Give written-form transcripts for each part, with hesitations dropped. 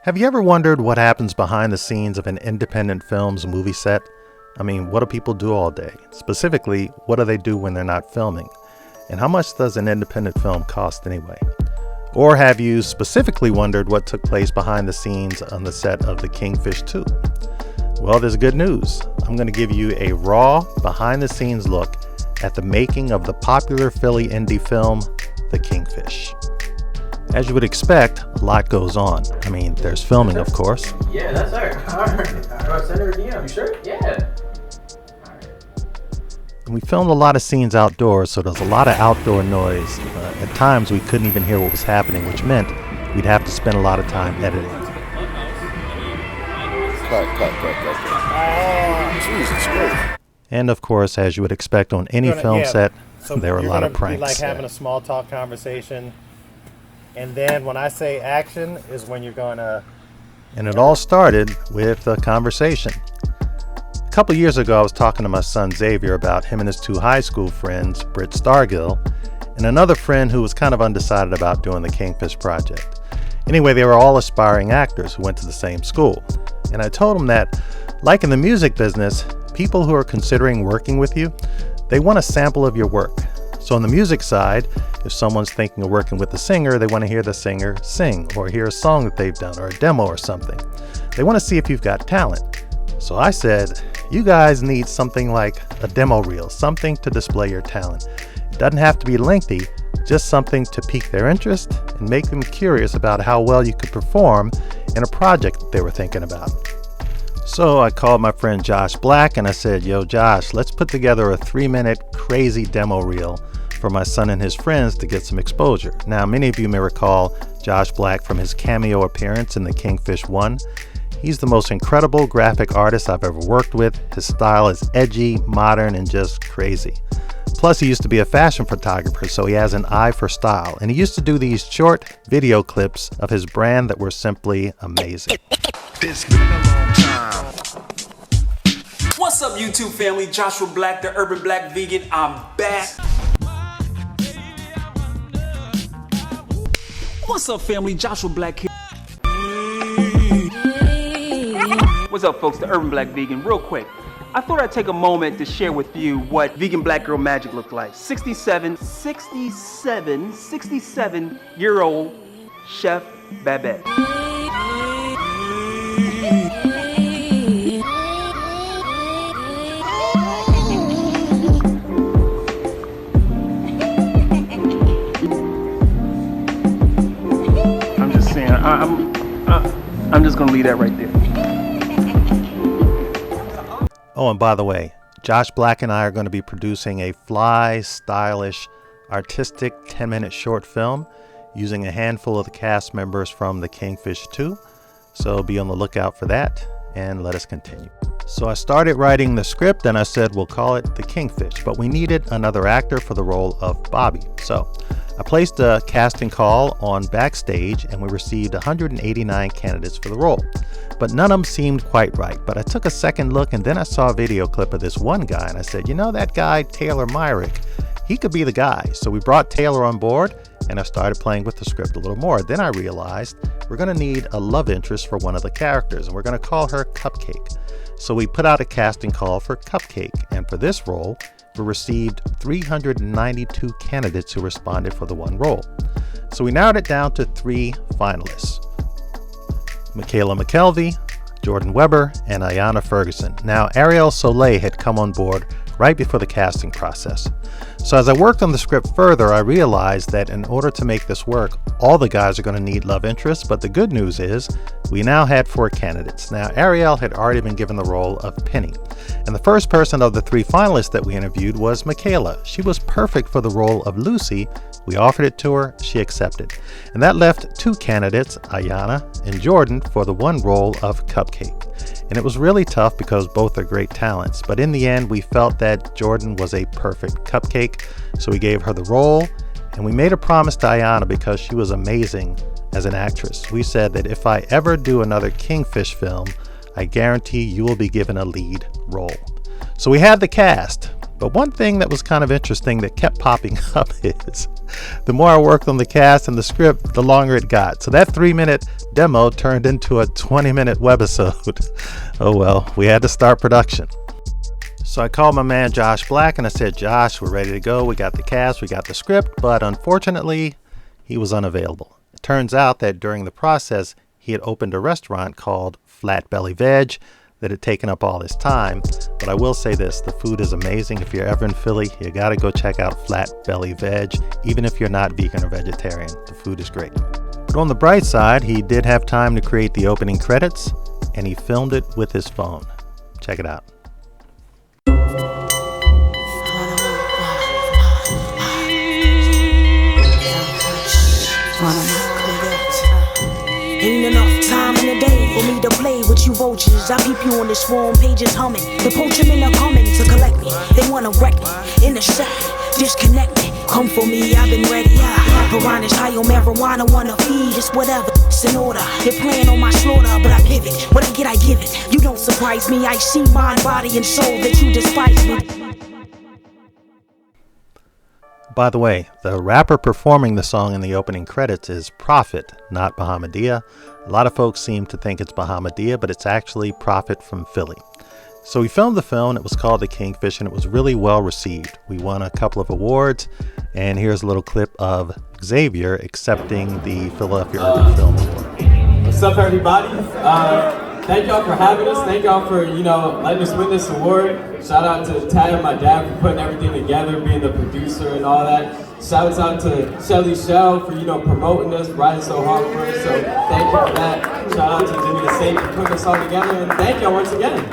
Have you ever wondered what happens behind the scenes of an independent film's movie set? I mean, what do people do all day? Specifically, what do they do when they're not filming? And how much does an independent film cost anyway? Or have you specifically wondered what took place behind the scenes on the set of the Kingfish 2? Well, there's good news. I'm going to give you a raw, behind-the-scenes look at the making of the popular Philly indie film, The Kingfish. As you would expect, a lot goes on. I mean, there's filming, of course. Yeah, that's her. Alright. Send her a DM. You sure? Yeah. And we filmed a lot of scenes outdoors, so there's a lot of outdoor noise. At times, we couldn't even hear what was happening, which meant we'd have to spend a lot of time editing. Cut. Jesus Christ. And of course, as you would expect on any film set, there were a lot of pranks. Like having a small talk conversation. And then when I say action is when you're going to... And it all started with a conversation. A couple years ago, I was talking to my son Xavier about him and his two high school friends, Britt Stargill, and another friend who was kind of undecided about doing the Kingfish project. Anyway, they were all aspiring actors who went to the same school. And I told him that, like in the music business, people who are considering working with you, they want a sample of your work. So on the music side, if someone's thinking of working with a singer, they want to hear the singer sing or hear a song that they've done or a demo or something. They want to see if you've got talent. So I said, you guys need something like a demo reel, something to display your talent. It doesn't have to be lengthy, just something to pique their interest and make them curious about how well you could perform in a project that they were thinking about. So I called my friend Josh Black and I said, yo Josh, let's put together a 3-minute crazy demo reel for my son and his friends to get some exposure. Now, many of you may recall Josh Black from his cameo appearance in the Kingfish 1. He's the most incredible graphic artist I've ever worked with. His style is edgy, modern, and just crazy. Plus, he used to be a fashion photographer, so he has an eye for style. And he used to do these short video clips of his brand that were simply amazing. It's been a long time. What's up, YouTube family? Joshua Black, the Urban Black Vegan. I'm back. What's up, family? Joshua Black here. What's up, folks? The Urban Black Vegan. Real quick, I thought I'd take a moment to share with you what vegan black girl magic looked like. 67-year-old Chef Babette. I'm just saying, I'm just gonna leave that right there. Oh, and by the way, Josh Black and I are going to be producing a fly, stylish, artistic 10-minute short film using a handful of the cast members from the Kingfish 2. So be on the lookout for that, and let us continue. So I started writing the script and I said we'll call it The Kingfish, but we needed another actor for the role of Bobby. So I placed a casting call on Backstage and we received 189 candidates for the role. But none of them seemed quite right. But I took a second look and then I saw a video clip of this one guy and I said, you know, that guy, Taylor Myrick, he could be the guy. So we brought Taylor on board and I started playing with the script a little more. Then I realized we're going to need a love interest for one of the characters and we're going to call her Cupcake. So we put out a casting call for Cupcake, and for this role, we received 392 candidates who responded for the one role. So we narrowed it down to 3 finalists: Michaela McKelvey, Jordan Weber, and Ayanna Ferguson. Now, Ariel Soleil had come on board right before the casting process. So as I worked on the script further, I realized that in order to make this work, all the guys are going to need love interests, but the good news is we now had 4 candidates. Now, Ariel had already been given the role of Penny, and the first person of the 3 finalists that we interviewed was Michaela. She was perfect for the role of Lucy. We offered it to her, she accepted. And that left 2 candidates, Ayanna and Jordan, for the one role of Cupcake. And it was really tough because both are great talents, but in the end we felt that Jordan was a perfect Cupcake, so we gave her the role, and we made a promise to Ayanna because she was amazing as an actress. We said that if I ever do another Kingfish film, I guarantee you will be given a lead role. So we had the cast, But one thing that was kind of interesting that kept popping up is the more I worked on the cast and the script, the longer it got. So that 3-minute demo turned into a 20-minute webisode. Oh well, we had to start production. So I called my man Josh Black and I said, Josh, we're ready to go. We got the cast, we got the script, but unfortunately, he was unavailable. It turns out that during the process, he had opened a restaurant called Flat Belly Veg that had taken up all his time. But I will say this, the food is amazing. If you're ever in Philly, you gotta go check out Flat Belly Veg, even if you're not vegan or vegetarian. The food is great. But on the bright side, he did have time to create the opening credits, and he filmed it with his phone. Check it out. Ain't enough time in the day for me to play with you vultures. I peep you on this swarm, pages humming. The poachermen are coming to collect me. They wanna wreck me, intercept me, disconnect me. Come for me, I've been ready. Piranhas high on marijuana, wanna feed, it's whatever. It's in order, they're playing on my slaughter, but I pivot. What I get, I give it. You don't surprise me, I see mind, body, and soul that you despise me. By the way, the rapper performing the song in the opening credits is Prophet, not Bahamadia. A lot of folks seem to think it's Bahamadia, but it's actually Prophet from Philly. So we filmed the film, it was called The Kingfish, and it was really well received. We won a couple of awards, and here's a little clip of Xavier accepting the Philadelphia Urban Film Award. What's up, everybody? Thank y'all for having us. Thank y'all for, letting us win this award. Shout out to Tad and my dad for putting everything together, being the producer and all that. Shouts out to Shelly Shell for, promoting us, riding so hard for us. So thank you for that. Shout out to Jimmy the Saint for putting us all together. And thank y'all once again.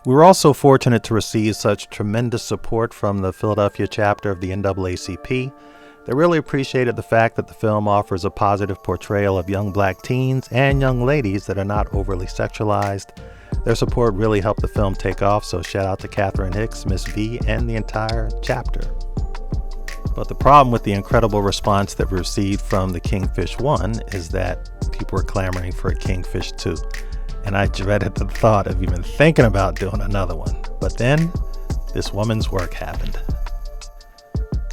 We were also fortunate to receive such tremendous support from the Philadelphia chapter of the NAACP. They really appreciated the fact that the film offers a positive portrayal of young black teens and young ladies that are not overly sexualized. Their support really helped the film take off, so shout out to Catherine Hicks, Miss V, and the entire chapter. But the problem with the incredible response that we received from the Kingfish 1 is that people were clamoring for a Kingfish 2. And I dreaded the thought of even thinking about doing another one. But then, this woman's work happened.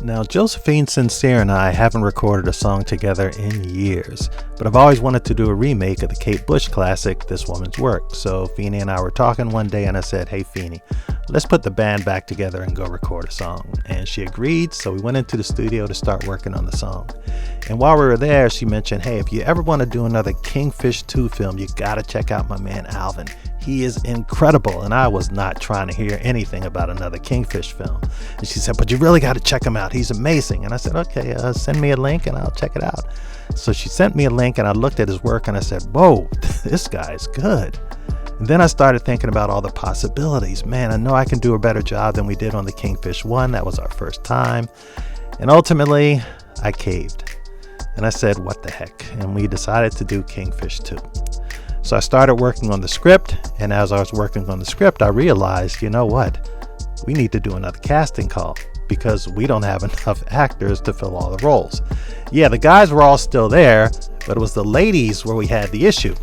Now, Josephine Sincere and I haven't recorded a song together in years, but I've always wanted to do a remake of the Kate Bush classic, This Woman's Work. So Feeney and I were talking one day and I said, hey Feeney, let's put the band back together and go record a song. And she agreed, so we went into the studio to start working on the song. And while we were there, she mentioned, hey, if you ever want to do another Kingfish 2 film, you gotta check out my man Alvin. He is incredible. And I was not trying to hear anything about another Kingfish film. And she said, but you really got to check him out. He's amazing. And I said, okay, send me a link and I'll check it out. So she sent me a link and I looked at his work and I said, whoa, this guy's good. And then I started thinking about all the possibilities. Man, I know I can do a better job than we did on the Kingfish 1. That was our first time. And ultimately, I caved. And I said, what the heck? And we decided to do Kingfish 2. So I started working on the script, and as I was working on the script, I realized, you know what? We need to do another casting call because we don't have enough actors to fill all the roles. Yeah, the guys were all still there, but it was the ladies where we had the issue.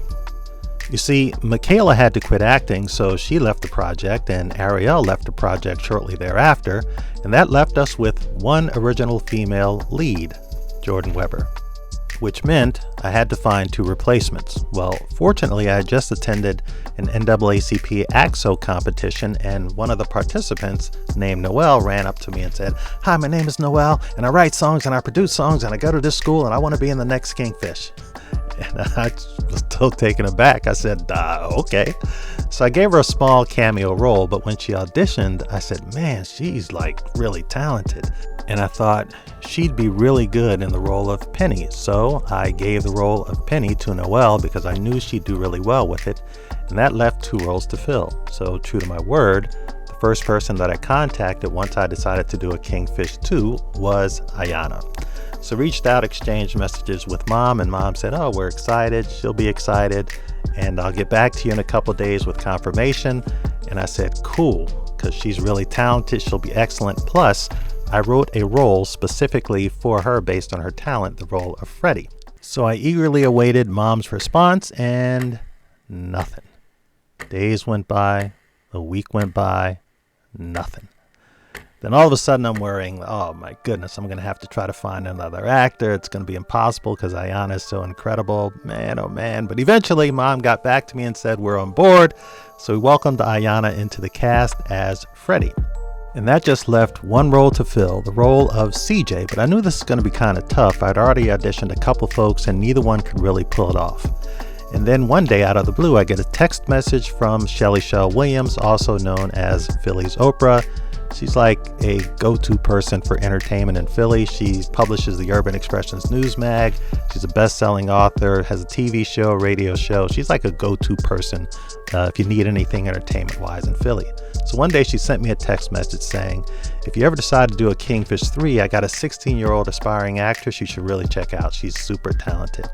You see, Michaela had to quit acting, so she left the project, and Ariel left the project shortly thereafter, and that left us with one original female lead, Jordan Weber, which meant I had to find 2 replacements. Well, fortunately, I had just attended an NAACP AXO competition, and one of the participants, named Noel, ran up to me and said, hi, my name is Noel, and I write songs, and I produce songs, and I go to this school, and I want to be in the next Kingfish. And I was still taken aback. I said, okay. So I gave her a small cameo role, but when she auditioned, I said, man, she's like really talented. And I thought she'd be really good in the role of Penny. So I gave the role of Penny to Noelle because I knew she'd do really well with it. And that left 2 roles to fill. So true to my word, the first person that I contacted once I decided to do a Kingfish 2 was Ayana. So reached out, exchanged messages with Mom, and Mom said, oh, we're excited. She'll be excited. And I'll get back to you in a couple days with confirmation. And I said, cool, because she's really talented. She'll be excellent. Plus, I wrote a role specifically for her based on her talent, the role of Freddie. So I eagerly awaited Mom's response, and nothing. Days went by, a week went by, nothing. Then all of a sudden I'm worrying, oh my goodness, I'm going to have to try to find another actor. It's going to be impossible because Ayanna is so incredible. Man, oh man. But eventually Mom got back to me and said we're on board. So we welcomed Ayanna into the cast as Freddie. And that just left one role to fill, the role of CJ. But I knew this was going to be kind of tough. I'd already auditioned a couple folks and neither one could really pull it off. And then one day out of the blue, I get a text message from Shelly Shell Williams, also known as Philly's Oprah. She's like a go-to person for entertainment in Philly. She publishes the Urban Expressions News Mag. She's a best-selling author, has a TV show, radio show. She's like a go-to person if you need anything entertainment-wise in Philly. So one day she sent me a text message saying, if you ever decide to do a Kingfish 3, I got a 16-year-old aspiring actress you should really check out. She's super talented.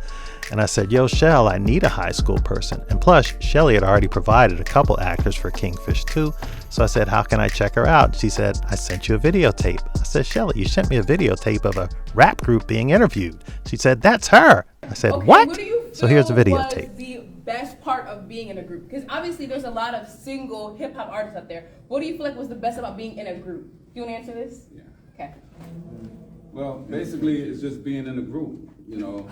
And I said, yo, Shell, I need a high school person. And plus, Shelly had already provided a couple actors for Kingfish 2. So I said, how can I check her out? She said, I sent you a videotape. I said, Shelly, you sent me a videotape of a rap group being interviewed. She said, that's her. I said, okay, what? Do you feel so here's the videotape. Was the best part of being in a group? Because obviously there's a lot of single hip hop artists out there. What do you feel like was the best about being in a group? Do you want to answer this? Yeah. Okay. Well, basically, it's just being in a group, you know.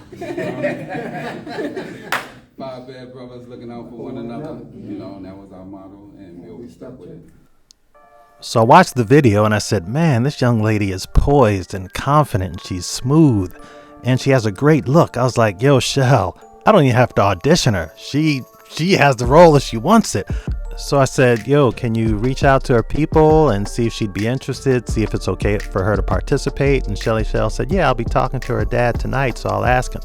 5 bad brothers looking out for one another, you know, and that was our motto, and we always stuck with it. So I watched the video and I said, man, this young lady is poised and confident and she's smooth and she has a great look. I was like, yo, Shell, I don't even have to audition her. She has the role if she wants it. So I said, yo, can you reach out to her people and see if she'd be interested, see if it's okay for her to participate? And Shelly Shell said, yeah, I'll be talking to her dad tonight, so I'll ask him.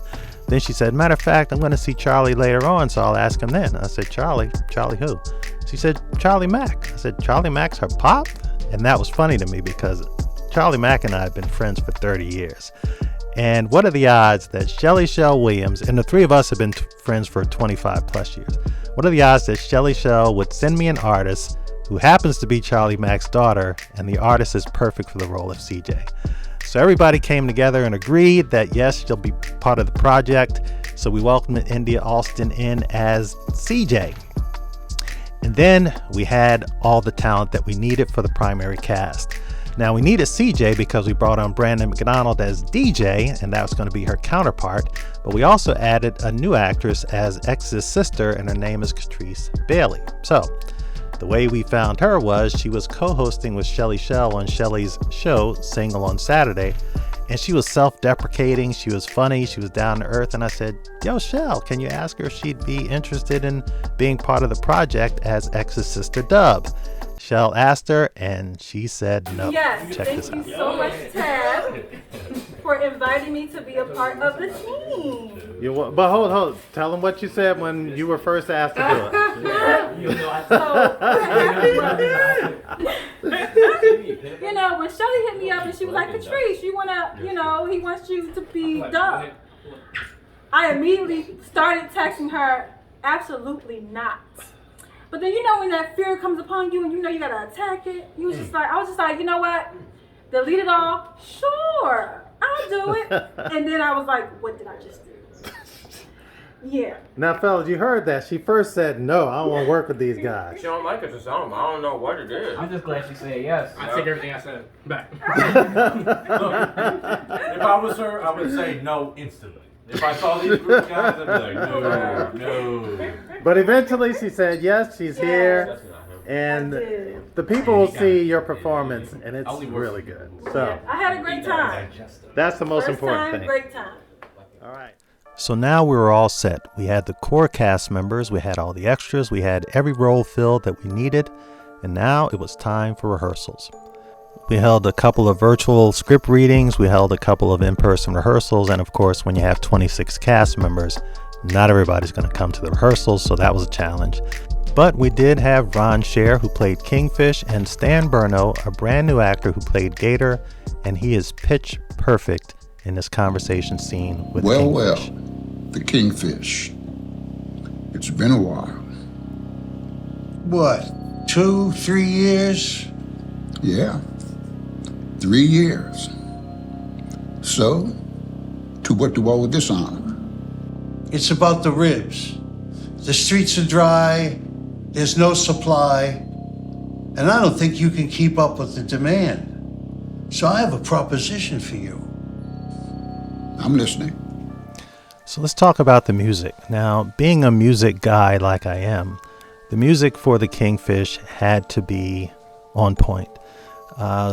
Then she said, matter of fact, I'm going to see Charlie later on, so I'll ask him then. I said, Charlie who? She said, Charlie Mack. I said, Charlie Mack's her pop? And that was funny to me because Charlie Mack and I have been friends for 30 years. And what are the odds that Shelly Shell Williams, and the three of us have been friends for 25 plus years, what are the odds that Shelly Shell would send me an artist who happens to be Charlie Mack's daughter, and the artist is perfect for the role of CJ? So everybody came together and agreed that yes, she'll be part of the project. So we welcomed India Alston in as CJ. And then we had all the talent that we needed for the primary cast. Now we needed CJ because we brought on Brandon McDonald as DJ, and that was going to be her counterpart. But we also added a new actress as X's sister, and her name is Catrice Bailey. So the way we found her was she was co-hosting with Shelly Shell on Shelly's show, Single on Saturday. And she was self-deprecating, she was funny, she was down to earth. And I said, yo, Shell, can you ask her if she'd be interested in being part of the project as X's sister Dub? Shell asked her, and she said no. Yes, Check thank this you out. so much, Tab, for inviting me to be a part of the team. But hold. Tell them what you said when you were first asked to do it. You know, when Shelly hit me up and she was like, Catrice, you wanna, he wants you to be Dub. I immediately started texting her, absolutely not. But then when that fear comes upon you and you gotta attack it, I was just like, you know what? Delete it all. Sure, I'll do it. And then I was like, what did I just do? Yeah. Now, fellas, you heard that. She first said, no, I don't want to work with these guys. She don't like it or something. I don't know what it is. I'm just glad she said yes. I take everything I said back. Look, if I was her, I would say no instantly. If I saw these group guys, I'd be like, no. But eventually she said, yes, she's here. And the people will see your performance, and it's really good. So I had a great time. That's the most important thing. Great time. All right. So now we were all set. We had the core cast members, we had all the extras, we had every role filled that we needed, and now it was time for rehearsals. We held a couple of virtual script readings, we held a couple of in-person rehearsals, and of course, when you have 26 cast members, not everybody's going to come to the rehearsals, so that was a challenge. But we did have Ron Scher, who played Kingfish, and Stan Burno, a brand new actor who played Gator, and he is pitch perfect in this conversation scene with Kingfish. Well, the Kingfish. It's been a while. What, 2-3 years? Yeah, 3 years. So, to what do all of this honor? It's about the ribs. The streets are dry, There's no supply, and I don't think you can keep up with the demand. So I have a proposition for you. I'm listening. So let's talk about the music. Now, being a music guy like I am, the music for the Kingfish had to be on point.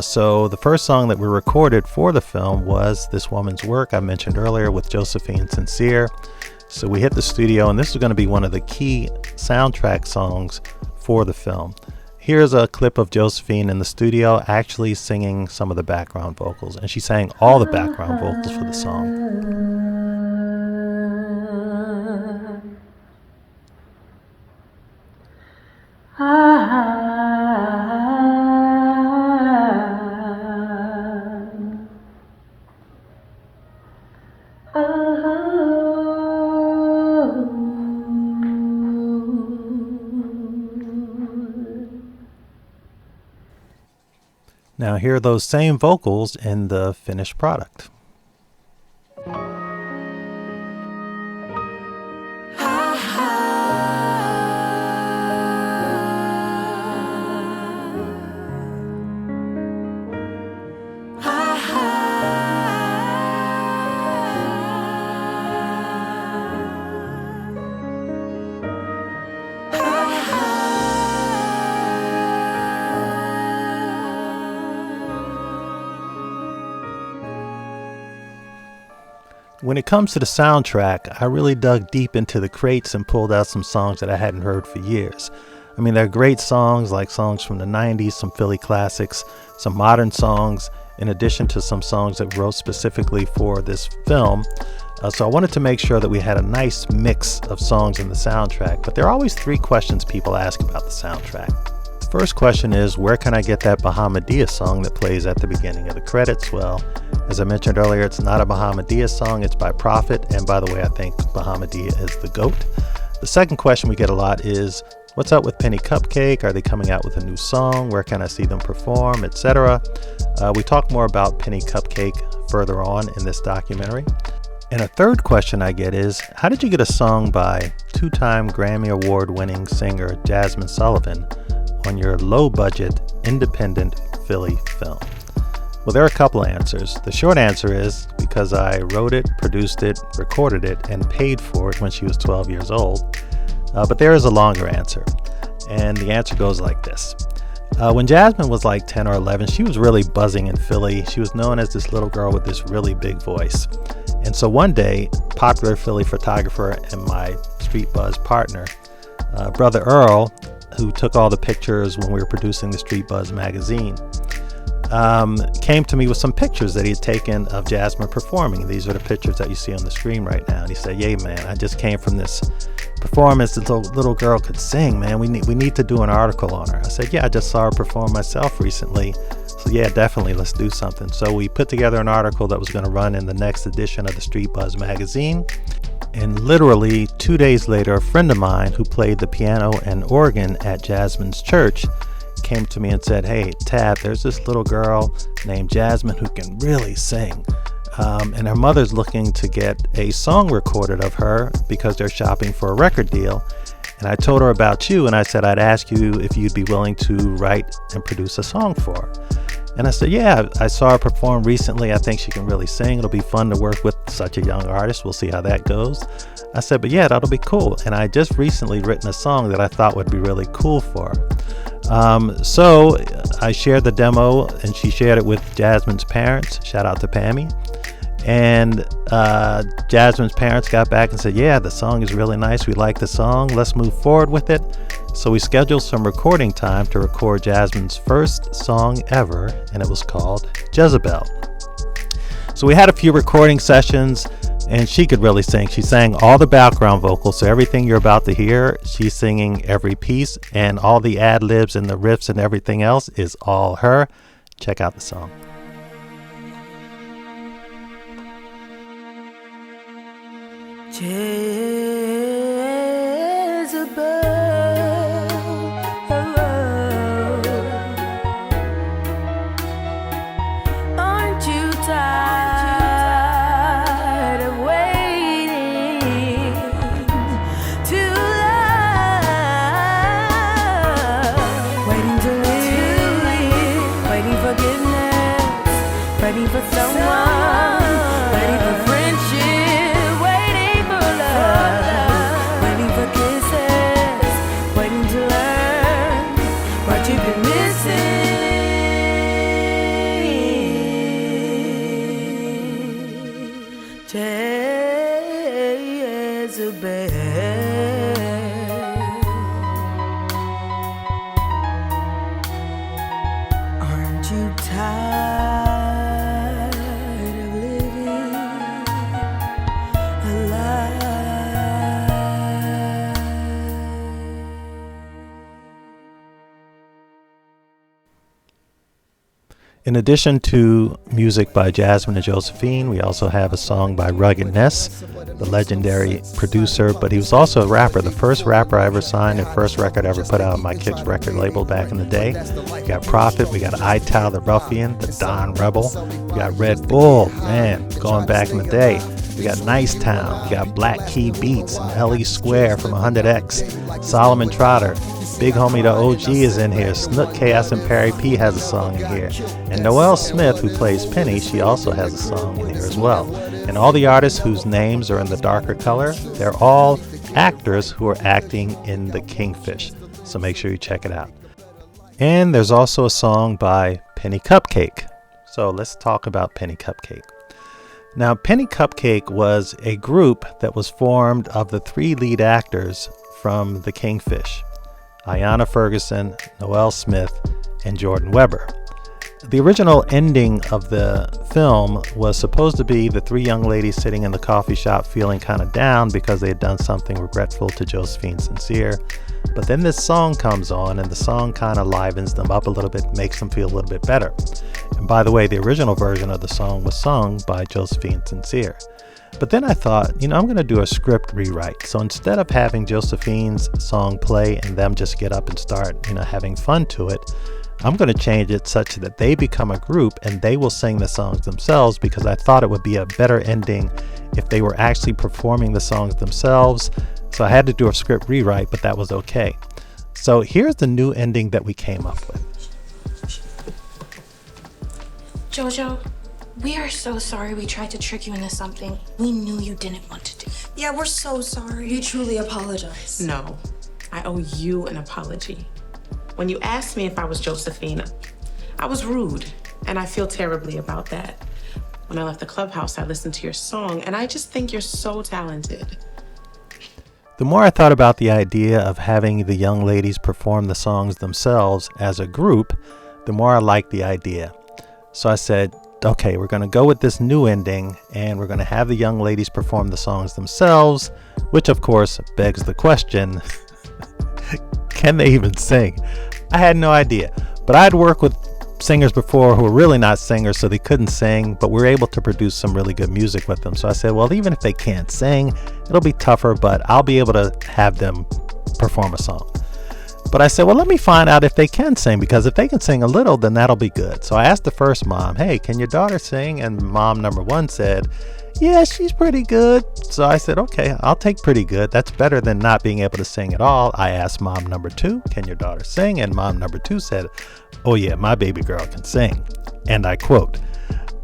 So the first song that we recorded for the film was This Woman's Work I mentioned earlier with Josephine Sincere. So we hit the studio, and this is going to be one of the key soundtrack songs for the film. Here's a clip of Josephine in the studio actually singing some of the background vocals, and she sang all the background vocals for the song. Now hear those same vocals in the finished product. When it comes to the soundtrack, I really dug deep into the crates and pulled out some songs that I hadn't heard for years. I mean, they're great songs, like songs from the 90s, some Philly classics, some modern songs, in addition to some songs that we wrote specifically for this film. So I wanted to make sure that we had a nice mix of songs in the soundtrack. But there are always three questions people ask about the soundtrack. The first question is, where can I get that Bahamadia song that plays at the beginning of the credits? Well, as I mentioned earlier, it's not a Bahamadia song, it's by Prophet, and by the way, I think Bahamadia is the GOAT. The second question we get a lot is, what's up with Penny Cupcake? Are they coming out with a new song? Where can I see them perform, etc.? We talk more about Penny Cupcake further on in this documentary. And a third question I get is, how did you get a song by two-time Grammy Award-winning singer Jasmine Sullivan on your low-budget, independent Philly film? Well, there are a couple of answers. The short answer is because I wrote it, produced it, recorded it, and paid for it when she was 12 years old. But there is a longer answer, and the answer goes like this. When Jasmine was like 10 or 11, she was really buzzing in Philly. She was known as this little girl with this really big voice. And so one day, popular Philly photographer and my Street Buzz partner, Brother Earl, who took all the pictures when we were producing the Street Buzz magazine, came to me with some pictures that he had taken of Jasmine performing. These are the pictures that you see on the screen right now. And he said, "Yeah, man, I just came from this performance. This little girl could sing, man. We need to do an article on her." I said, "Yeah, I just saw her perform myself recently. So yeah, definitely, let's do something." So we put together an article that was going to run in the next edition of the Street Buzz magazine. And literally 2 days later, a friend of mine who played the piano and organ at Jasmine's church came to me and said, "Hey, Tab, there's this little girl named Jasmine who can really sing. And her mother's looking to get a song recorded of her because they're shopping for a record deal. And I told her about you, and I said I'd ask you if you'd be willing to write and produce a song for her." And I said, "Yeah, I saw her perform recently. I think she can really sing. It'll be fun to work with such a young artist. We'll see how that goes." I said, "But yeah, that'll be cool." And I just recently written a song that I thought would be really cool for her. So I shared the demo, and she shared it with Jasmine's parents. Shout out to Pammy. And Jasmine's parents got back and said, "Yeah, the song is really nice. We like the song. Let's move forward with it." So we scheduled some recording time to record Jasmine's first song ever, and it was called Jezebel. So we had a few recording sessions, and she could really sing. She sang all the background vocals, so everything you're about to hear, she's singing every piece, and all the ad-libs and the riffs and everything else is all her. Check out the song. Aren't you tired of waiting too long? Jezebel. Aren't you tired of living a lie? In addition to music by Jasmine and Josephine, we also have a song by Rugged Ness, the legendary producer, but he was also a rapper, the first rapper I ever signed and first record I ever put out on my Kicks record label back in the day. We got Prophet, we got Ital the Ruffian, the Don Rebel, we got Red Bull, man, going back in the day. We got Nice Town, we got Black Key Beats and L.E. Square from 100X, Solomon Trotter, Big Homie the OG is in here, Snook Chaos and Perry P has a song in here, and Noelle Smith, who plays Penny, she also has a song in here as well. And all the artists whose names are in the darker color, they're all actors who are acting in the Kingfish, so make sure you check it out. And there's also a song by Penny Cupcake. So let's talk about Penny Cupcake. Now, Penny Cupcake was a group that was formed of the three lead actors from the Kingfish: Ayanna Ferguson, Noelle Smith, and Jordan Weber. The original ending of the film was supposed to be the three young ladies sitting in the coffee shop feeling kind of down because they had done something regretful to Josephine Sincere. But then this song comes on, and the song kind of livens them up a little bit, makes them feel a little bit better. And by the way, the original version of the song was sung by Josephine Sincere. But then I thought, I'm going to do a script rewrite. So instead of having Josephine's song play and them just get up and start, having fun to it, I'm going to change it such that they become a group and they will sing the songs themselves, because I thought it would be a better ending if they were actually performing the songs themselves. So I had to do a script rewrite, but that was okay. So here's the new ending that we came up with. Jojo, we are so sorry we tried to trick you into something we knew you didn't want to do. Yeah, we're so sorry. We truly apologize. No, I owe you an apology. When you asked me if I was Josephine, I was rude, and I feel terribly about that. When I left the clubhouse, I listened to your song, and I just think you're so talented. The more I thought about the idea of having the young ladies perform the songs themselves as a group, the more I liked the idea. So I said, okay, we're going to go with this new ending, and we're going to have the young ladies perform the songs themselves, which of course begs the question, can they even sing? I had no idea, but I'd worked with singers before who were really not singers, so they couldn't sing, but we were able to produce some really good music with them. So I said, well, even if they can't sing, it'll be tougher, but I'll be able to have them perform a song. But I said, well, let me find out if they can sing, because if they can sing a little, then that'll be good. So I asked the first mom, hey, can your daughter sing? And mom number one said, yeah, she's pretty good. So I said, okay, I'll take pretty good. That's better than not being able to sing at all. I asked mom number two, can your daughter sing? And mom number two said, oh yeah, my baby girl can sing. And I quote,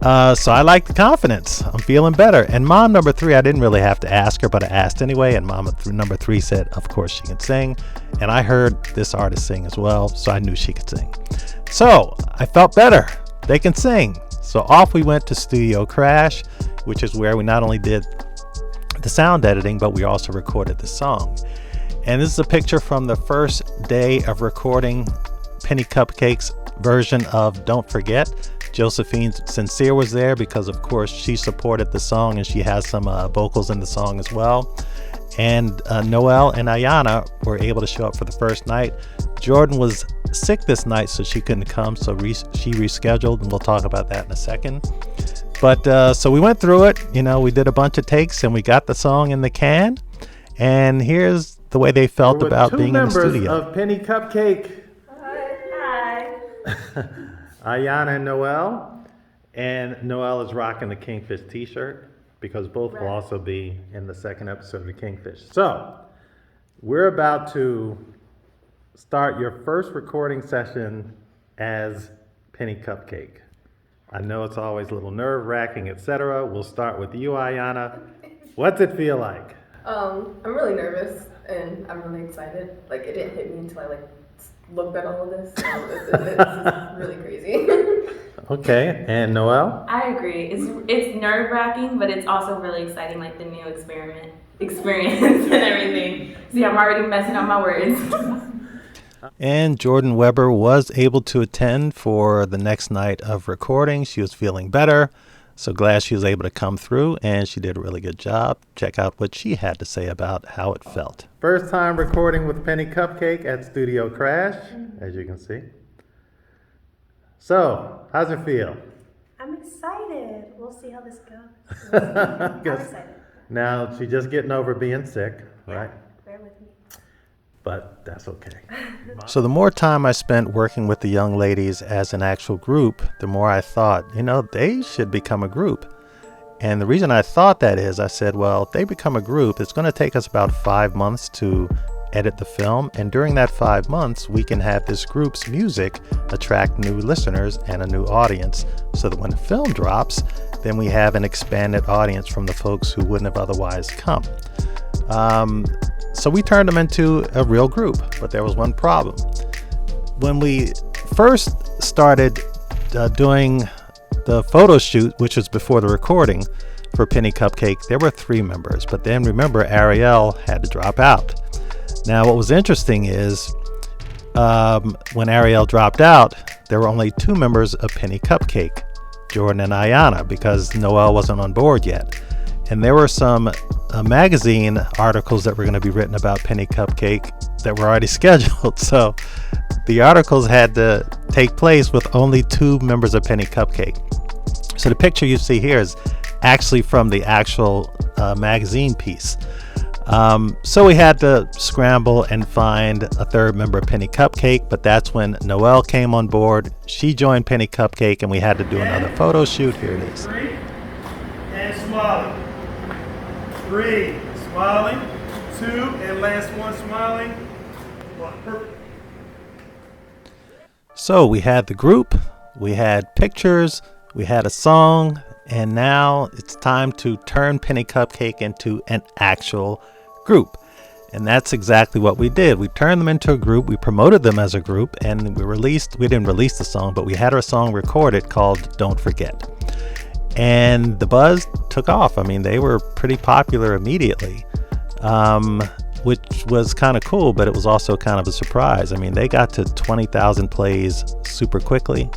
so I like the confidence. I'm feeling better. And mom number three, I didn't really have to ask her, but I asked anyway. And mom number three said, of course she can sing. And I heard this artist sing as well, so I knew she could sing. So I felt better. They can sing. So off we went to Studio Crash, which is where we not only did the sound editing, but we also recorded the song. And this is a picture from the first day of recording Penny Cupcake's version of Don't Forget. Josephine Sincere was there because, of course, she supported the song and she has some vocals in the song as well. And Noelle and Ayanna were able to show up for the first night. Jordan was sick this night, so she couldn't come, so she rescheduled, and we'll talk about that in a second. But so we went through it, we did a bunch of takes and we got the song in the can. And here's the way they felt about being in the studio. Two members of Penny Cupcake. Hi. Ayanna and Noelle. And Noelle is rocking the Kingfish t-shirt because both will also be in the second episode of the Kingfish. So we're about to start your first recording session as Penny Cupcake. I know it's always a little nerve-wracking, etc. We'll start with you, Ayanna. What's it feel like? I'm really nervous and I'm really excited. Like, it didn't hit me until I looked at all of this. So this is really crazy. Okay, and Noelle? I agree. It's nerve wracking, but it's also really exciting, like the new experience and everything. See, I'm already messing up my words. And Jordan Weber was able to attend for the next night of recording. She was feeling better. So glad she was able to come through, and she did a really good job. Check out what she had to say about how it felt. First time recording with Penny Cupcake at Studio Crash, as you can see. So, how's it feel? I'm excited. We'll see how this goes. I'm excited. Now, she's just getting over being sick, right? Bear with me. But that's okay. So the more time I spent working with the young ladies as an actual group, the more I thought, they should become a group. And the reason I thought that is, I said, well, if they become a group, it's going to take us about 5 months to edit the film. And during that 5 months, we can have this group's music attract new listeners and a new audience, so that when the film drops, then we have an expanded audience from the folks who wouldn't have otherwise come. So we turned them into a real group, but there was one problem. When we first started doing the photo shoot, which was before the recording for Penny Cupcake, there were 3 members. But then remember, Ariel had to drop out. Now, what was interesting is when Ariel dropped out, there were only 2 members of Penny Cupcake, Jordan and Ayanna, because Noelle wasn't on board yet. And there were some magazine articles that were going to be written about Penny Cupcake that were already scheduled. So the articles had to take place with only 2 members of Penny Cupcake. So the picture you see here is actually from the actual magazine piece. So we had to scramble and find a 3rd member of Penny Cupcake, but that's when Noelle came on board. She joined Penny Cupcake, and we had to do another photo shoot. Here it is. 3, and smiling. 3, smiling. 2, and last one, smiling. 1, perfect. So we had the group, we had pictures, we had a song, and now it's time to turn Penny Cupcake into an actual group. And that's exactly what we did. We turned them into a group, we promoted them as a group, and we didn't release the song, but we had our song recorded called Don't Forget. And the buzz took off. I mean, they were pretty popular immediately, which was kind of cool, but it was also kind of a surprise. I mean, they got to 20,000 plays super quickly.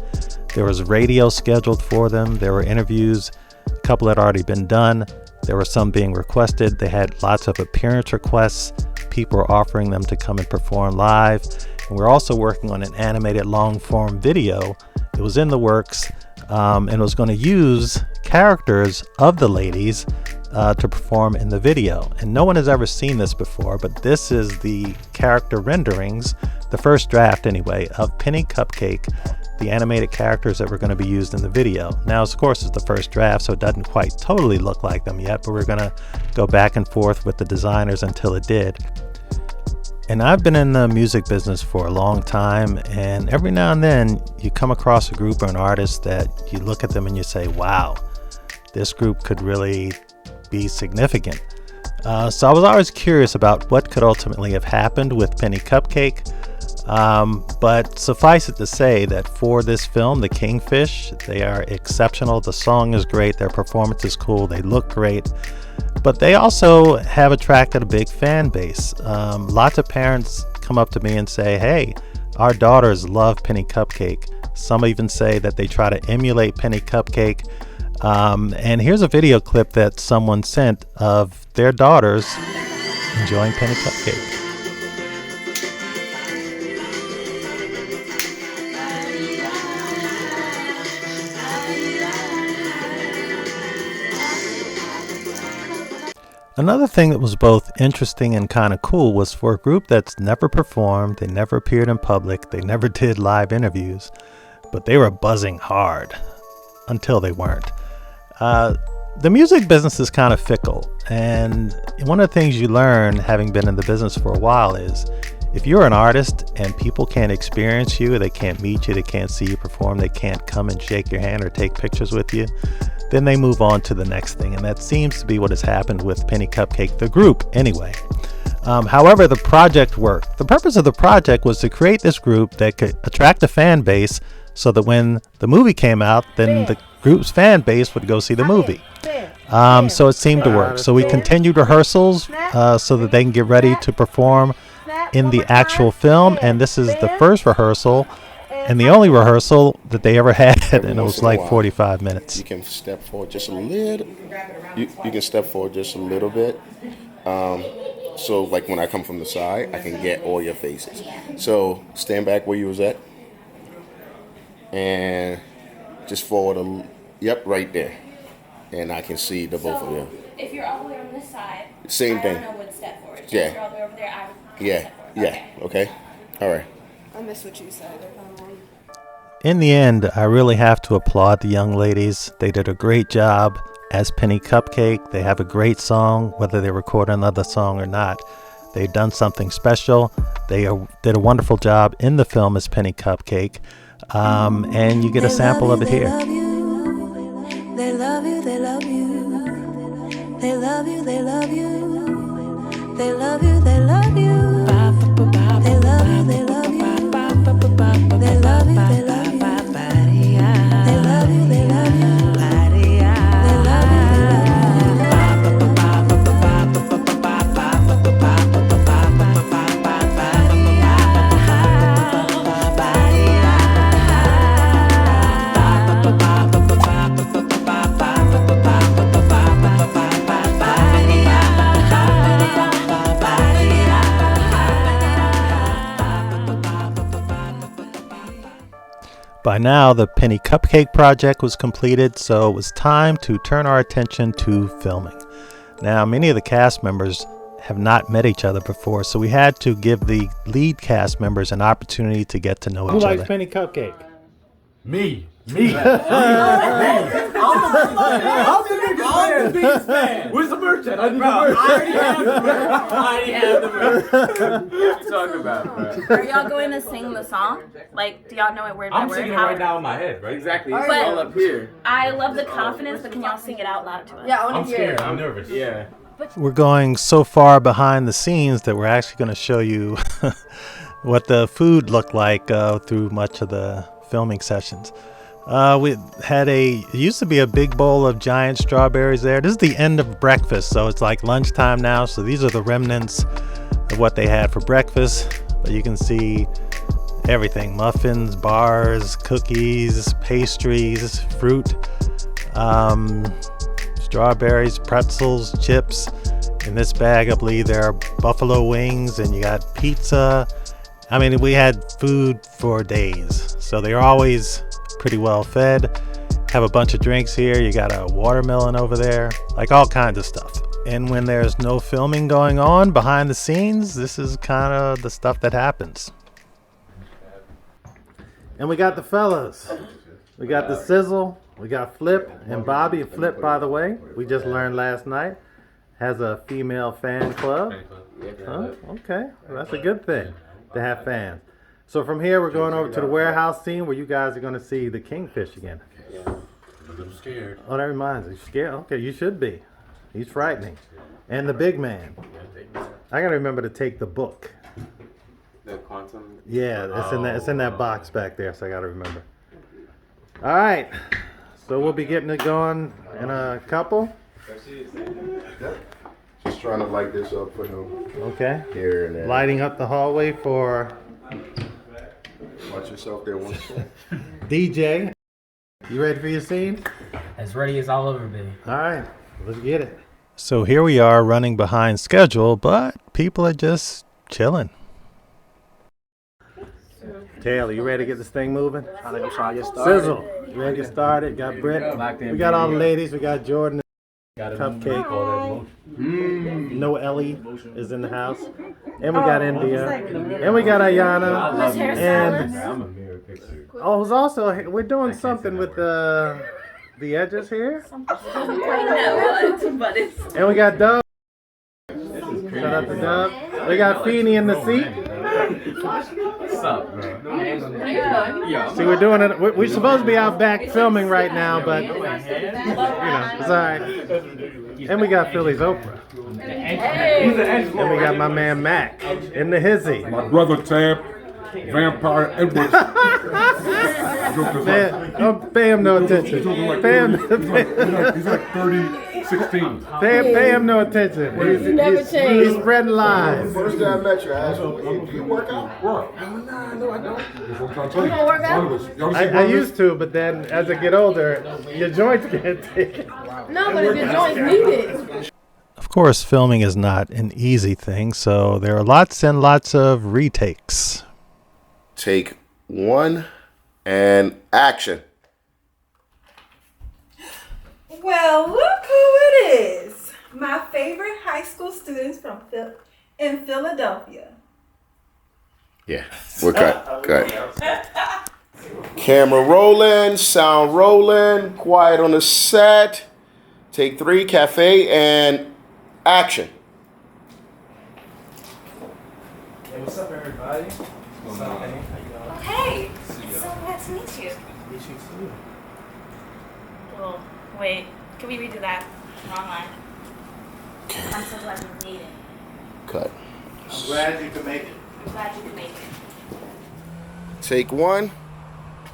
There was radio scheduled for them. There were interviews. A couple had already been done. There were some being requested. They had lots of appearance requests. People were offering them to come and perform live. And we're also working on an animated long-form video. It was in the works, and it was going to use characters of the ladies to perform in the video. And no one has ever seen this before, but this is the character renderings, the first draft anyway, of Penny Cupcake, the animated characters that were going to be used in the video. Now, of course, it's the first draft, so it doesn't quite totally look like them yet, but we're going to go back and forth with the designers until it did. And I've been in the music business for a long time, and every now and then you come across a group or an artist that you look at them and you say, wow, this group could really be significant. So I was always curious about what could ultimately have happened with Penny Cupcake. But suffice it to say that for this film, the Kingfish, they are exceptional. The song is great. Their performance is cool. They look great. But they also have attracted a big fan base. Lots of parents come up to me and say, hey, our daughters love Penny Cupcake. Some even say that they try to emulate Penny Cupcake. And here's a video clip that someone sent of their daughters enjoying Penny Cupcake. Another thing that was both interesting and kind of cool was for a group that's never performed, they never appeared in public, they never did live interviews, but they were buzzing hard until they weren't. The music business is kind of fickle, and one of the things you learn having been in the business for a while is if you're an artist and people can't experience you, they can't meet you, they can't see you perform, they can't come and shake your hand or take pictures with you, then they move on to the next thing. And that seems to be what has happened with Penny Cupcake, the group anyway. However, the project worked. The purpose of the project was to create this group that could attract a fan base so that when the movie came out, then the group's fan base would go see the movie. So it seemed to work. So we continued rehearsals so that they can get ready to perform in the actual film. And this is the first rehearsal and the only rehearsal that they ever had, and it was like 45 minutes. You can step forward just a little. You can step forward just a little bit. So like when I come from the side, I can get all your faces. So stand back where you was at. And just forward yep, right there. And I can see the both of them. If you're all the way on this side, Same thing. I would step forward. Yeah. If you're all the way over there, I would Yeah, step forward. yeah, okay. All right. I missed what you said. In the end, I really have to applaud the young ladies. They did a great job as Penny Cupcake. They have a great song, whether they record another song or not. They've done something special. They did a wonderful job in the film as Penny Cupcake. And you get a sample of it here. They love you, they love you. They love you, they love you. They love you, they love you. They love you, they love you. They love you, they love you. They love you, they love you. They love you, they love you. By now, the Penny Cupcake project was completed, so it was time to turn our attention to filming. Now, many of the cast members have not met each other before, so we had to give the lead cast members an opportunity to get to know Who each likes other. Penny Cupcake? Me. I'm the biggest fan. Where's the merch at? I need Bro, the merch. I already have the merch. What are you talking about, bro? Are y'all going to sing the song? Like, do y'all know it word by I'm word? singing it right now in my head, right? Exactly. It's But all up here. I love the confidence, but can y'all sing it out loud to us? Yeah, I want I'm to hear scared. it. I'm nervous. Yeah. We're going so far behind the scenes that we're actually going to show you what the food looked like through much of the filming sessions. We had it used to be a big bowl of giant strawberries there. This is the end of breakfast, so it's like lunchtime now. So these are the remnants of what they had for breakfast. But you can see everything: muffins, bars, cookies, pastries, fruit, strawberries, pretzels, chips. In this bag, I believe there are buffalo wings, and you got pizza. I mean, we had food for days. So they're always pretty well fed. Have a bunch of drinks here. You got a watermelon over there, like all kinds of stuff. And when there's no filming going on behind the scenes, this is kind of the stuff that happens. And we got the fellas. We got the Sizzle. We got Flip and Bobby. Flip, by the way, we just learned last night, has a female fan club. Huh? Okay, well, that's a good thing to have fans. So from here, we're going over to the warehouse scene where you guys are going to see the Kingfish again. I'm scared. Oh, that reminds me. Scared? Okay, you should be. He's frightening. And the big man. I got to remember to take the book. The quantum. Yeah, it's in that box back there, so I got to remember. All right. So we'll be getting it going in a couple. Just trying to light this up for him. Okay. Here and there. Lighting up the hallway for Watch yourself there one second. DJ. You ready for your scene? As ready as I'll ever be. All right, let's get it. So here we are running behind schedule, but people are just chilling. Taylor, you ready to get this thing moving? I think I'm trying to get started. Sizzle, you ready to get started? Got Britt. We got all the ladies. We got Jordan. Cupcake. No Ellie is in the house. And we got India. And we got Ayana. And oh, it's also we're doing something with the edges here. And we got Dub. Shout out to Dub. We got Feeny in the seat. What's up, man? See, we're doing it. We're supposed to be out back filming right now, but you know, it's all right. And we got Philly's Oprah. And we got my man Mac in the hizzy. My brother Tab. Vampire Edwards. Man, don't pay him no attention. Pay him, He's like 30, 16. pay him no attention. He's spreading lies. First day I met you, I asked him, "Hey, do you work out?" What? No, I don't. I used to, but then as I get older, your joints get taken. No, but if your joints need it. Of course, filming is not an easy thing, so there are lots and lots of retakes. Take 1 and action. Well, look who it is. My favorite high school students from in Philadelphia. Yeah, we're cut. Camera rolling, sound rolling, quiet on the set. Take 3, cafe, and action. Hey, what's up, everybody? What's up, Penny? Oh, hey! So glad to meet you. Meet you too. Well, wait. Can we redo that? Wrong line. I'm so glad we made it. Cut. I'm glad you could make it. I'm glad you could make it. Take 1,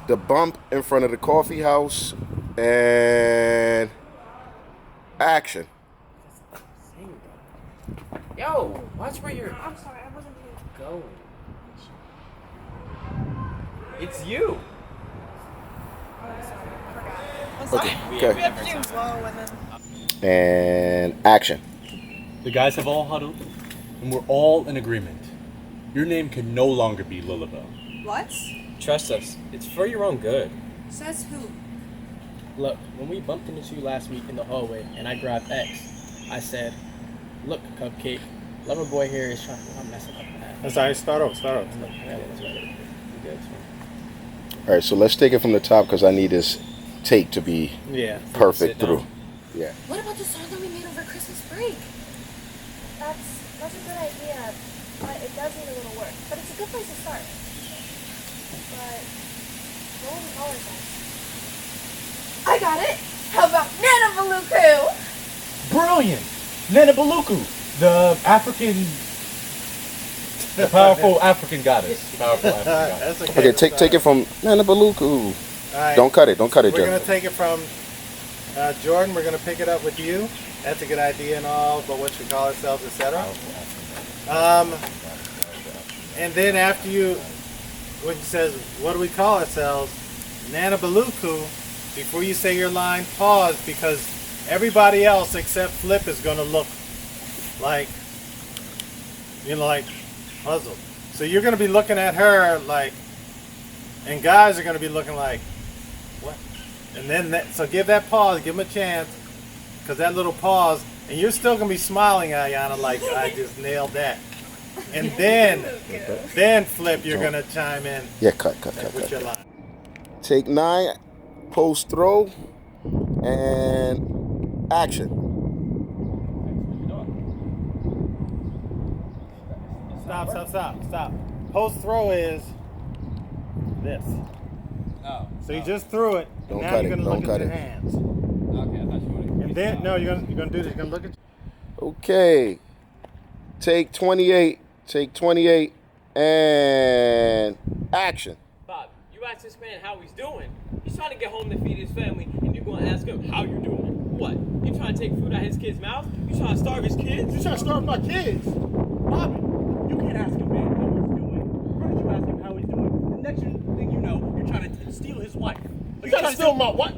the bump in front of the coffee house, and action. Yo, watch where you're I'm sorry, I wasn't here. going. It's you. Okay. And action. The guys have all huddled, and we're all in agreement. Your name can no longer be Lilibel. What? Trust us. It's for your own good. Says who? Look, when we bumped into you last week in the hallway and I grabbed X, I said, "Look, Cupcake, lover boy here is trying to mess up that." That's all right. Start over. Yeah, that's right. You good, so. All right, so let's take it from the top because I need this take to be perfect Sit down. through. Yeah. What about the song that we made over Christmas break? That's a good idea, but it does need a little work. But it's a good place to start. But what would we call ourselves? I got it. How about Nana Maluku? Brilliant! Nana Baluku, the powerful African goddess. Powerful African goddess. That's Okay, take it from Nana Baluku. All right. Don't cut it, We're Jeff. going to take it from Jordan. We're going to pick it up with you. That's a good idea and all, but what we call ourselves, etc. And then after when you says, what do we call ourselves? Nana Baluku, before you say your line, pause, because everybody else except Flip is going to look like, like puzzled. So you're going to be looking at her like, and guys are going to be looking like, what? And then, so give that pause, give them a chance, because that little pause, and you're still going to be smiling, Ayana, like, I just nailed that. And then Flip, you're going to chime in. Yeah, cut. With your line. Take 9, post throw, and action. Stop. Post throw is this. Oh. So you just threw it, and Don't now cut you're it, going to look don't at cut your it. hands. Okay, I thought you wanted. And then, no, you're going to do this. You're going to look at. Okay. Take 28, and action. Bob, you asked this man how he's doing. He's trying to get home to feed his family, and you're going to ask him how you doing. What? You trying to take food out of his kid's mouth? You trying to starve his kids? You trying to starve my kids? Bobby, you can't ask a man how he's doing. First you ask him how he's doing. The next thing you know, you're trying to steal his wife. You trying to steal my wife?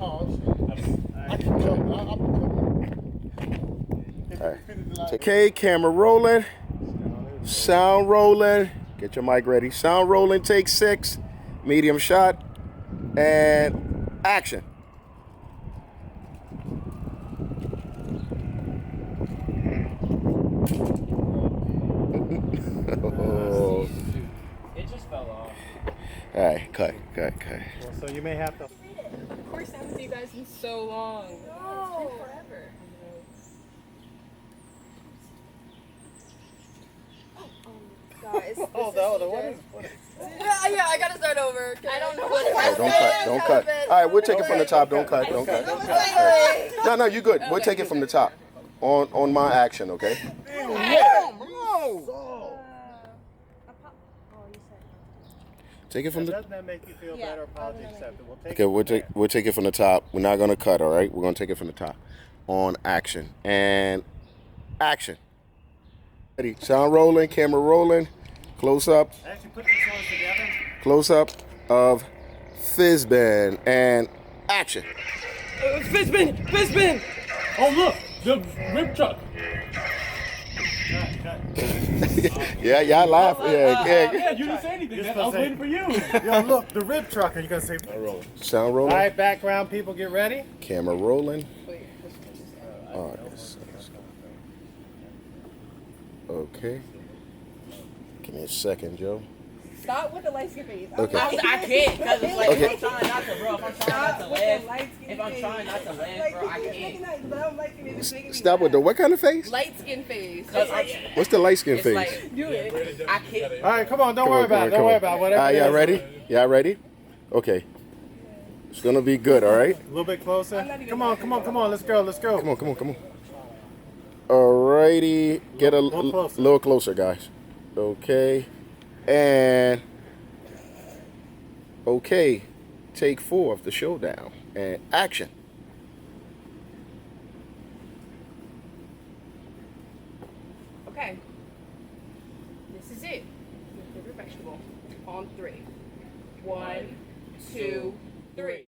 Okay, camera rolling, sound rolling. Get your mic ready. Sound rolling, take 6, medium shot, and action. Oh. It just fell off. All right, cut. Well, so you may have to. Of course, I haven't seen you guys in so long. No. Forever. Guys. Hold on. What is Yeah, I gotta start over. I don't know what it All right, don't cut. All right, we'll take it from the top. Don't cut. No, you good. We'll take it from the top. On my action, okay? Take it from the. Doesn't that make you feel better? Apology accepted. Okay, we'll take it from the top. We're not gonna cut. All right, we're gonna take it from the top. On action and action. Ready? Sound rolling. Camera rolling. Close up. Actually, put these ones together. Close up of Fizbin and action. Fizbin! Oh look, the rib truck. Yeah, y'all laugh. Yeah, you didn't say anything. I was waiting for you. Yo, look, the rib truck, and you're gonna say. Sound rolling. All right, background people, get ready. Camera rolling. Okay. Give me a second, Joe. Stop with the light skin face. Okay. I can't because it's like Okay. if I'm trying not to, bro. If I'm trying not to laugh, bro, I can't. Stop with the what kind of face? Light skin face. What's the light skin It's face? like, Do it. I can't. All right, come on, don't worry about it. Don't worry about it. Whatever. Y'all it is. ready? Y'all ready? Okay. It's gonna be good, all right? A little bit closer. Come on. Let's go. Come on. Alrighty, get a little closer, guys. Okay, and okay, take 4 of the showdown and action. Okay. This is it. Your favorite vegetable. On 3. 1, 2, 3.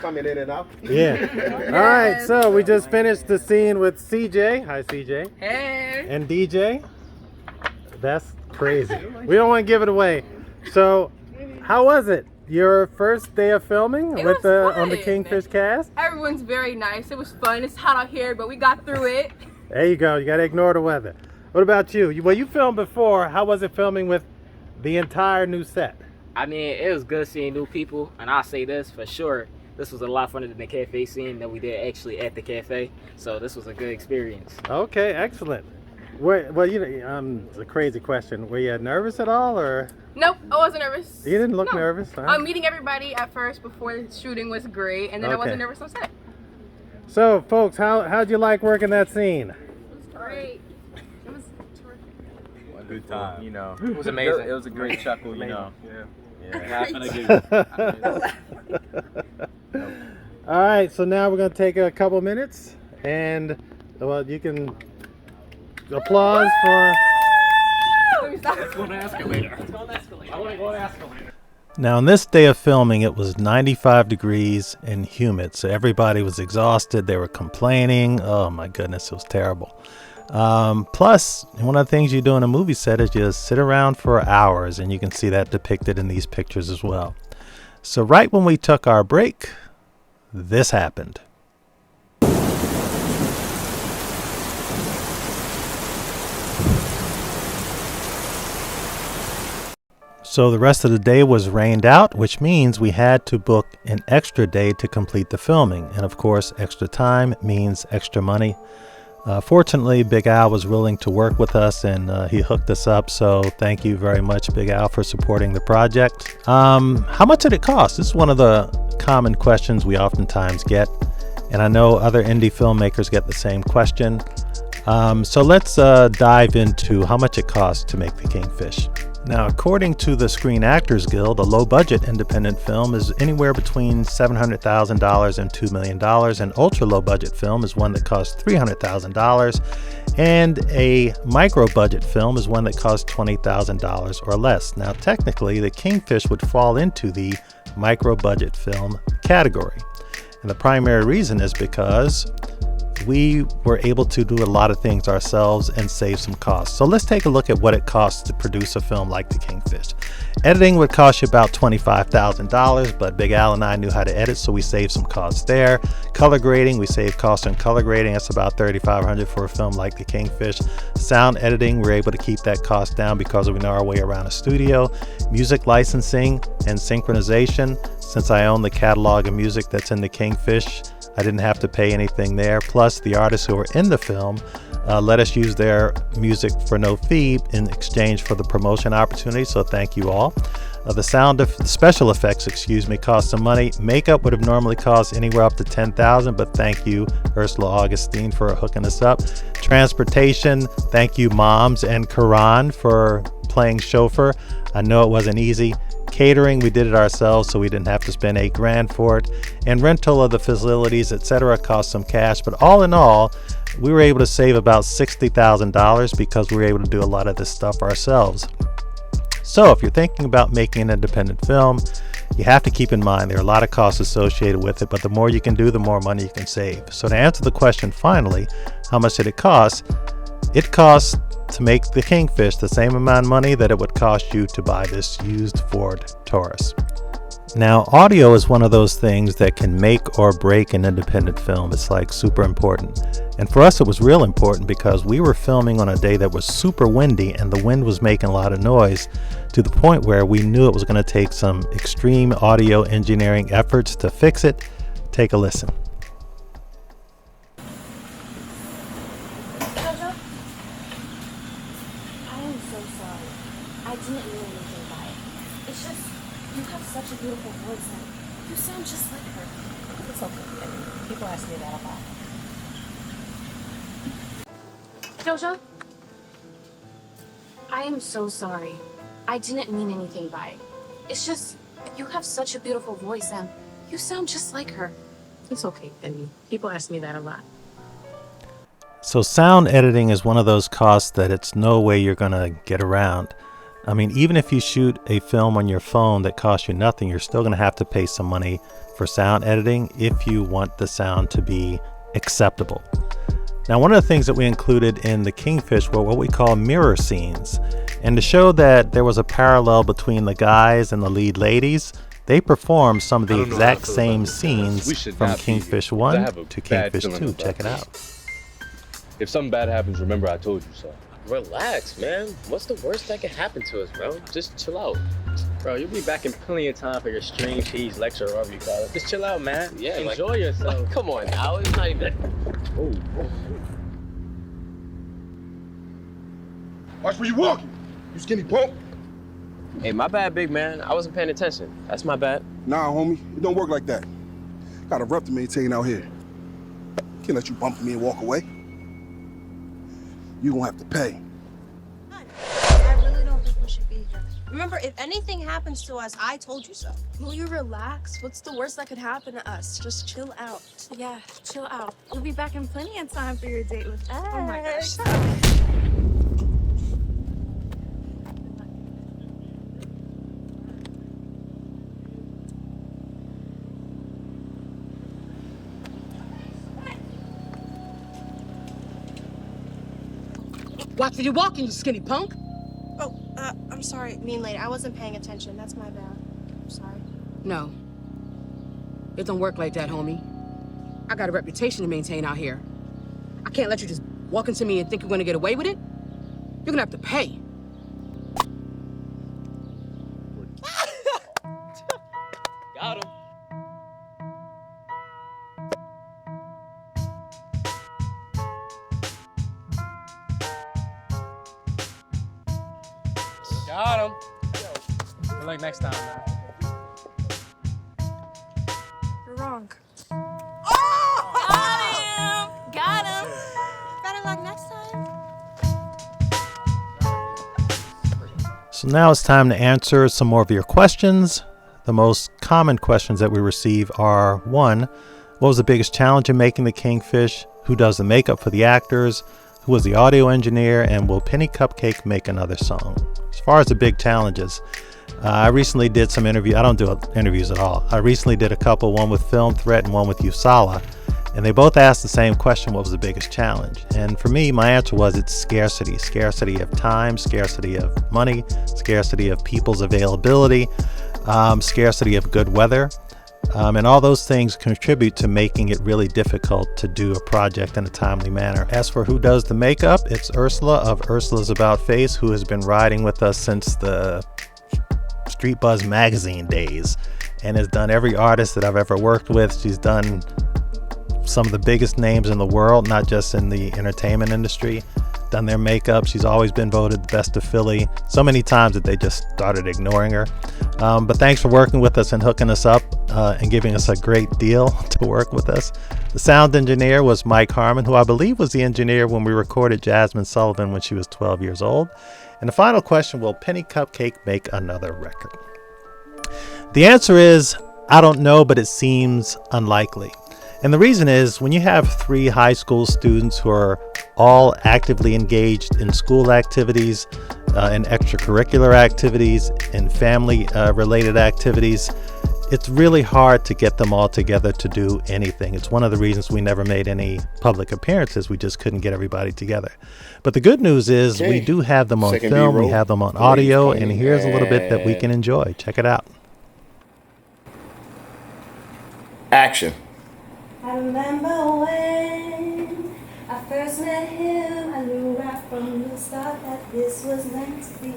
Coming in and out. Yeah. All right, so we just finished the scene with CJ. Hi, CJ. Hey. And DJ. That's crazy. We don't want to give it away. So, how was it? Your first day of filming with on the Kingfish cast? Everyone's very nice. It was fun. It's hot out here, but we got through it. There you go. You got to ignore the weather. What about you? Well, you filmed before. How was it filming with the entire new set? I mean, it was good seeing new people, and I'll say this for sure. This was a lot funner than the cafe scene that we did actually at the cafe. So this was a good experience. Okay, excellent. Well, you know, it's a crazy question. Were you nervous at all, or? Nope, I wasn't nervous. You didn't look nervous. Huh? Meeting everybody at first before the shooting was great, and then I wasn't nervous on set. So, folks, how'd you like working that scene? It was great. It was terrific. A good time. You know, It was amazing. It was a great chuckle. You know. Laughing again. All right, so now we're gonna take a couple minutes, and well, you can applause for. Let's go on an escalator. I want to go on an escalator. Now, on this day of filming, it was 95 degrees and humid, so everybody was exhausted. They were complaining. Oh my goodness, it was terrible. Plus, one of the things you do in a movie set is you sit around for hours, and you can see that depicted in these pictures as well. So right when we took our break, this happened. So the rest of the day was rained out, which means we had to book an extra day to complete the filming. And of course, extra time means extra money. Fortunately, Big Al was willing to work with us, and he hooked us up. So thank you very much, Big Al, for supporting the project. How much did it cost? This is one of the common questions we oftentimes get, and I know other indie filmmakers get the same question. So let's dive into how much it costs to make the Kingfish. Now, according to the Screen Actors Guild, a low-budget independent film is anywhere between $700,000 and $2 million. An ultra-low-budget film is one that costs $300,000, and a micro-budget film is one that costs $20,000 or less. Now, technically, the Kingfish would fall into the micro-budget film category. And the primary reason is because we were able to do a lot of things ourselves and save some costs. So let's take a look at what it costs to produce a film like The Kingfish. Editing would cost you about $25,000, but Big Al and I knew how to edit, so we saved some costs there. Color grading, we saved costs on color grading. That's about $3,500 for a film like The Kingfish. Sound editing, we're able to keep that cost down because we know our way around a studio. Music licensing and synchronization, since I own the catalog of music that's in The Kingfish, I didn't have to pay anything there. Plus, the artists who were in the film let us use their music for no fee in exchange for the promotion opportunity, so thank you all. The special effects, cost some money. Makeup would have normally cost anywhere up to $10,000, but thank you, Ursula Augustine, for hooking us up. Transportation, thank you, Moms and Karan, for playing chauffeur. I know it wasn't easy. Catering, we did it ourselves, so we didn't have to spend $8,000 for it. And rental of the facilities, etc., cost some cash. But all in all, we were able to save about $60,000 because we were able to do a lot of this stuff ourselves. So if you're thinking about making an independent film, you have to keep in mind there are a lot of costs associated with it, but the more you can do, the more money you can save. So to answer the question finally, how much did it cost? It cost to make the Kingfish the same amount of money that it would cost you to buy this used Ford Taurus. Now, audio is one of those things that can make or break an independent film. It's like super important. And for us, it was real important because we were filming on a day that was super windy and the wind was making a lot of noise to the point where we knew it was going to take some extreme audio engineering efforts to fix it. Take a listen. Jojo, I am so sorry. I didn't mean anything by it. It's just, you have such a beautiful voice and you sound just like her. It's okay. People ask me that a lot. Jojo, I am so sorry. I didn't mean anything by it. It's just, you have such a beautiful voice and you sound just like her. It's okay, Benny. People ask me that a lot. So sound editing is one of those costs that it's no way you're going to get around. I mean, even if you shoot a film on your phone that costs you nothing, you're still going to have to pay some money for sound editing if you want the sound to be acceptable. Now, one of the things that we included in the Kingfish were what we call mirror scenes. And to show that there was a parallel between the guys and the lead ladies, they performed some of the exact same scenes from Kingfish 1 to Kingfish 2. Check it out. If something bad happens, remember I told you so. Relax, man. What's the worst that could happen to us, bro? Just chill out. Bro, you'll be back in plenty of time for your string cheese lecture or whatever you call it. Just chill out, man. Yeah, enjoy yourself. Come on now, it's not even. Watch where you walking, you skinny punk. Hey, my bad, big man. I wasn't paying attention. That's my bad. Nah, homie, it don't work like that. Got a rep to maintain out here. Can't let you bump me and walk away. You gonna have to pay. I really don't think we should be here. Remember, if anything happens to us, I told you so. Will you relax? What's the worst that could happen to us? Just chill out. Yeah, chill out. You'll be back in plenty of time for your date with us. Oh my gosh. Watch where you're walking, you skinny punk. Oh, I'm sorry, mean lady. I wasn't paying attention. That's my bad. I'm sorry. No. It don't work like that, homie. I got a reputation to maintain out here. I can't let you just walk into me and think you're gonna get away with it. You're gonna have to pay. Got him. Got him. Good luck next time, man. You're wrong. Got him. Better luck next time. So now it's time to answer some more of your questions. The most common questions that we receive are, 1, what was the biggest challenge in making the Kingfish? Who does the makeup for the actors? Who was the audio engineer? And will Penny Cupcake make another song? As far as the big challenges, I recently did some interviews. I don't do interviews at all. I recently did a couple, one with Film Threat and one with Usala. And they both asked the same question, what was the biggest challenge? And for me, my answer was it's scarcity. Scarcity of time, scarcity of money, scarcity of people's availability, scarcity of good weather. And all those things contribute to making it really difficult to do a project in a timely manner. As for who does the makeup, it's Ursula of Ursula's About Face, who has been riding with us since the Street Buzz magazine days and has done every artist that I've ever worked with. She's done some of the biggest names in the world, not just in the entertainment industry. done their makeup. She's always been voted the best of Philly so many times that they just started ignoring her. But thanks for working with us and hooking us up and giving us a great deal to work with us. The sound engineer was Mike Harmon, who I believe was the engineer when we recorded Jasmine Sullivan when she was 12 years old. And the final question, will Penny Cupcake make another record? The answer is, I don't know, but it seems unlikely. And the reason is, when you have 3 high school students who are all actively engaged in school activities, in extracurricular activities, in family related activities, it's really hard to get them all together to do anything. It's one of the reasons we never made any public appearances. We just couldn't get everybody together. But the good news is we do have them on Second film, B-roll. we have them on audio, Please, and here's a little bit that we and- can enjoy. Check it out. Action. I remember when I first met him, I knew right from the start that this was meant to be,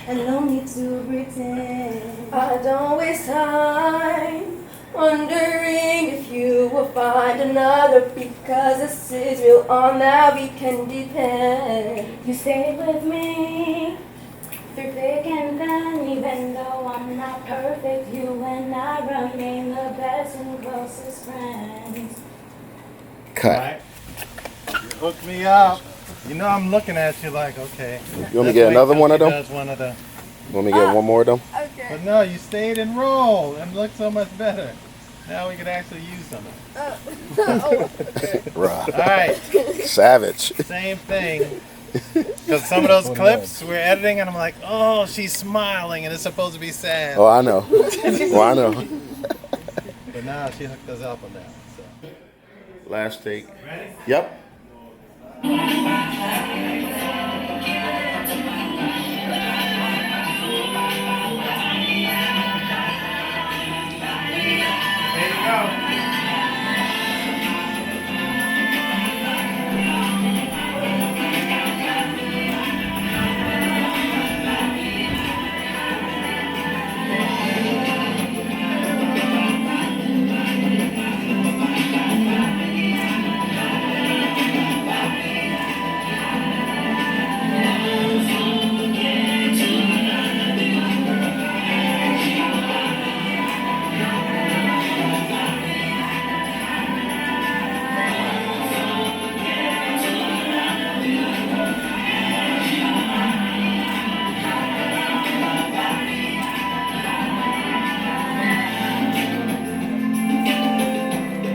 and no need to pretend. I don't waste time wondering if you will find another, because this is real, on that we can depend. You stay with me through thick and thin, even though I'm not perfect, you and I remain the best and closest friends. Cut. You hooked me up. You know I'm looking at you like, okay. You want me to get another one of them? Does one of the, You want me to get one more of them? but no, you stayed and rolled and looked so much better. Now we can actually use some of it. Right. All right. Savage. Same thing. Because some of those clips we're editing and I'm like, oh, she's smiling and it's supposed to be sad. Oh, I know. Oh, I know. But now she hooked us up on that. So. Last take. Yep. There you go.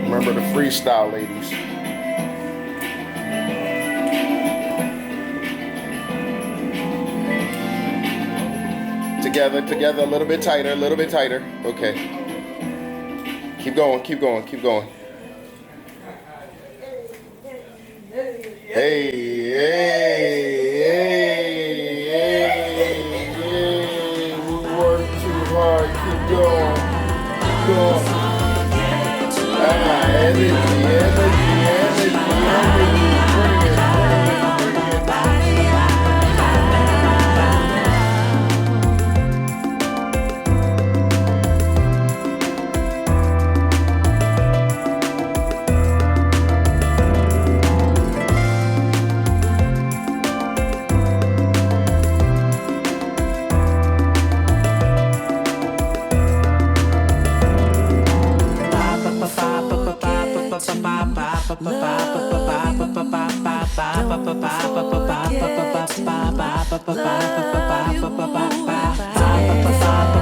Remember the freestyle, ladies. Together, a little bit tighter, a little bit tighter. Okay. Keep going, keep going, keep going. Hey, hey, hey, hey, hey. We work too hard, keep going, keep going. Energy, energy, energy, energy. Bring it, bring it, bring it.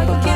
Love you.